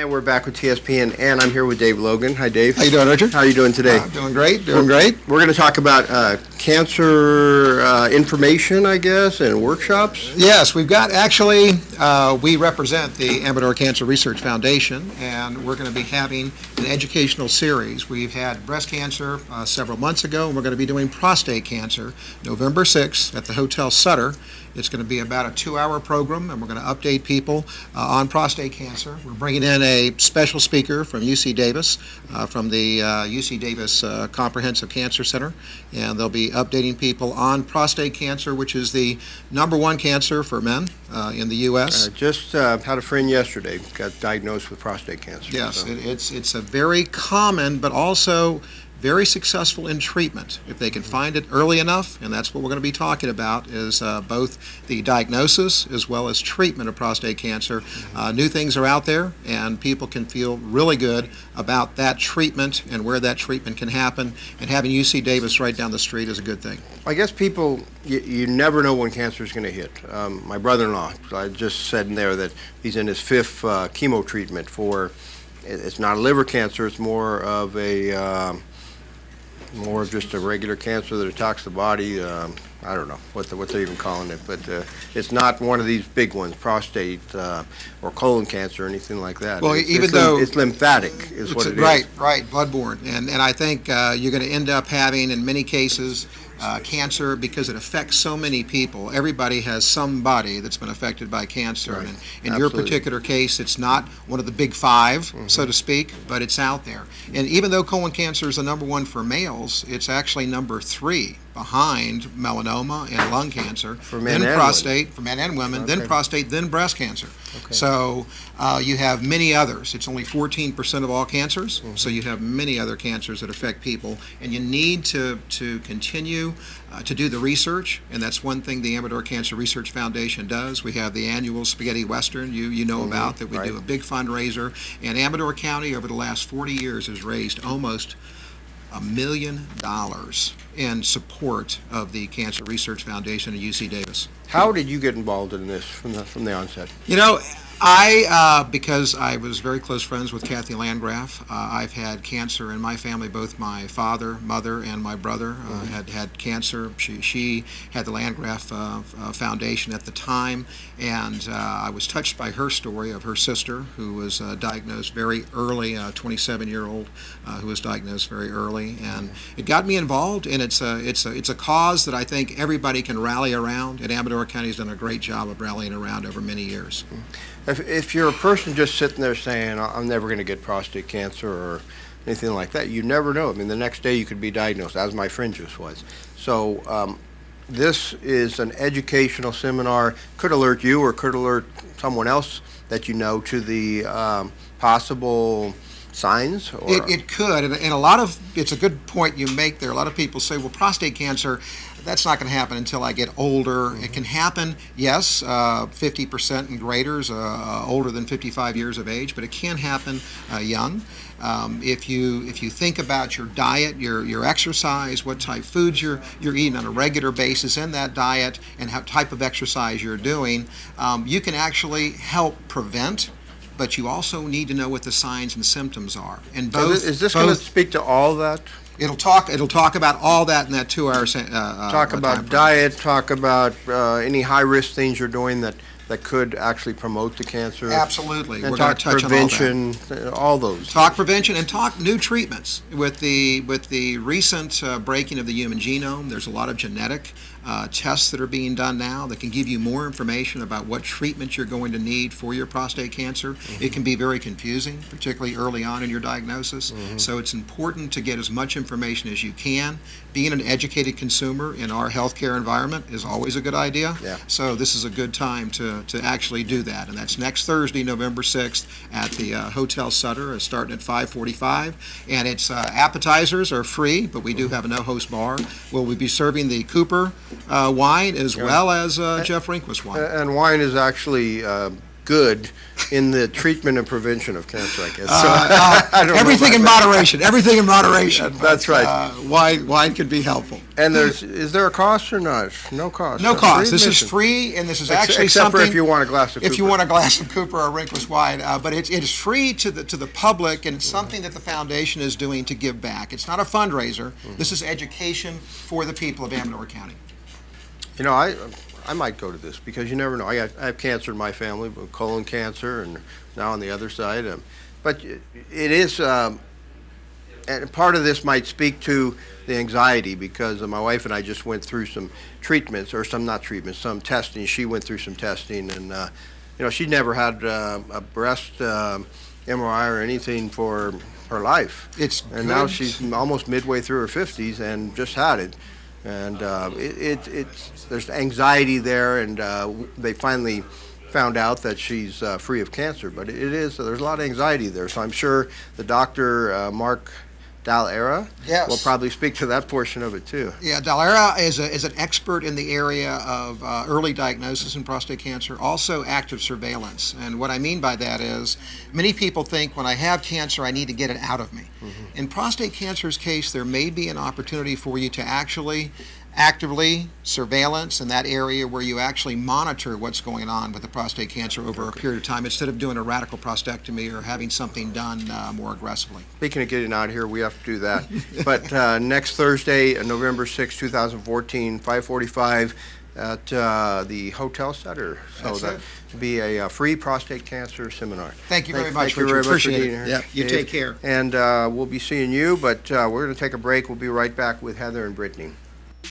And we're back with TSPN, and I'm here with Dave Logan. Hi, Dave. How you doing, Richard? How are you doing today? Doing great, doing great. We're going to talk about cancer information, I guess, and workshops. Yes, we've got, actually, we represent the Amador Cancer Research Foundation, and we're going to be having an educational series. We've had breast cancer several months ago, and we're going to be doing prostate cancer November 6th at the Hotel Sutter. It's going to be about a 2-hour program, and we're going to update people on prostate cancer. We're bringing in a special speaker from UC Davis, from the UC Davis Comprehensive Cancer Center, and they'll be updating people on prostate cancer, which is the #1 cancer for men in the U.S. Just had a friend yesterday got diagnosed with prostate cancer. Yes, so. it's a very common, but also very successful in treatment if they can find it early enough, and that's what we're going to be talking about, is both the diagnosis as well as treatment of prostate cancer. New things are out there, and people can feel really good about that treatment and where that treatment can happen, and having UC Davis right down the street is a good thing. I guess people, you never know when cancer is going to hit. My brother-in-law, I just said in there that he's in his 5th chemo treatment for, it's not a liver cancer, it's more of just a regular cancer that attacks the body. I don't know what they're even calling it, but it's not one of these big ones, prostate or colon cancer or anything like that. Well, it's lymphatic is what it is. Right, bloodborne. And I think you're going to end up having, in many cases, cancer because it affects so many people. Everybody has somebody that's been affected by cancer. Right. And in your particular case, it's not one of the big 5, so to speak, but it's out there. And even though colon cancer is the #1 for males, it's actually number 3 behind melanoma and lung cancer, for men then and prostate, women. for men and women, Okay. then prostate, then breast cancer. Okay. So you have many others. It's only 14% of all cancers, so you have many other cancers that affect people, and you need to continue to do the research, and that's one thing the Amador Cancer Research Foundation does. We have the annual Spaghetti Western you know about, that we do a big fundraiser, and Amador County over the last 40 years has raised almost $1 million in support of the Cancer Research Foundation at UC Davis. How did you get involved in this from the onset? You know, because I was very close friends with Kathy Landgraf, I've had cancer in my family. Both my father, mother, and my brother had cancer. She had the Landgraf Foundation at the time, and I was touched by her story of her sister, who was diagnosed very early, a 27-year-old who was diagnosed very early, and it got me involved. And it's a cause that I think everybody can rally around, and Amador County has done a great job of rallying around over many years. If you're a person just sitting there saying, I'm never going to get prostate cancer or anything like that, you never know. I mean, the next day you could be diagnosed, as my friend just was. So this is an educational seminar. Could alert you or could alert someone else that you know to the possible signs? Or? It could, and a lot of, it's a good point you make there. A lot of people say, well, prostate cancer, that's not going to happen until I get older. It can happen, yes, 50% and greater is older than 55 years of age, but it can happen young. If you think about your diet, your exercise, what type of foods you're eating on a regular basis in that diet, and what type of exercise you're doing, you can actually help prevent. But you also need to know what the signs and symptoms are. And both. Is this going to speak to all that? It'll talk about all that in that 2-hour. Talk about diet. Talk about any high-risk things you're doing that could actually promote the cancer. Absolutely. And we're talk touch prevention, on all those. Talk prevention and talk new treatments. With the recent breaking of the human genome, there's a lot of genetic tests that are being done now that can give you more information about what treatment you're going to need for your prostate cancer. It can be very confusing, particularly early on in your diagnosis. So it's important to get as much information as you can. Being an educated consumer in our healthcare environment is always a good idea. Yeah. So this is a good time to actually do that. And that's next Thursday, November 6th at the Hotel Sutter. It's starting at 5:45. And it's appetizers are free, but we do have a no-host bar. We'll be serving the Cooper wine as well as Jeff Rehnquist wine. And wine is actually good in the treatment and prevention of cancer, I guess. I don't everything in moderation. Everything in moderation. That's right. Wine can be helpful. And is there a cost or not? No cost. No Free cost. This is admission. free, and this is actually Except something. for if you want a glass of Cooper. If you want a glass of Cooper or Rinkless Wine, but it is free to the public, and it's something that the foundation is doing to give back. It's not a fundraiser. This is education for the people of Amador County. You know, I might go to this because you never know. I have cancer in my family, colon cancer, and now on the other side. But it is, and part of this might speak to the anxiety because my wife and I just went through some treatments, or some testing. She went through some testing, and you know, she never had a breast MRI or anything for her life. And now she's almost midway through her 50s and just had it. And there's anxiety there, and they finally found out that she's free of cancer. But there's a lot of anxiety there. So I'm sure the doctor, Mark Dalera, will probably speak to that portion of it too. Yeah, Dalera is an expert in the area of early diagnosis in prostate cancer, also active surveillance. And what I mean by that is many people think when I have cancer, I need to get it out of me. In prostate cancer's case, there may be an opportunity for you to actually actively surveillance in that area where you actually monitor what's going on with the prostate cancer over a period of time instead of doing a radical prostatectomy or having something done more aggressively. Speaking of getting out of here, we have to do that. But next Thursday, November 6, 2014, 5:45 at the Hotel Sutter. So that will be a free prostate cancer seminar. Thank you very much, Thank you very Richard. much for Appreciate being it. here. Yep, you take care. And we'll be seeing you, but we're going to take a break. We'll be right back with Heather and Brittany.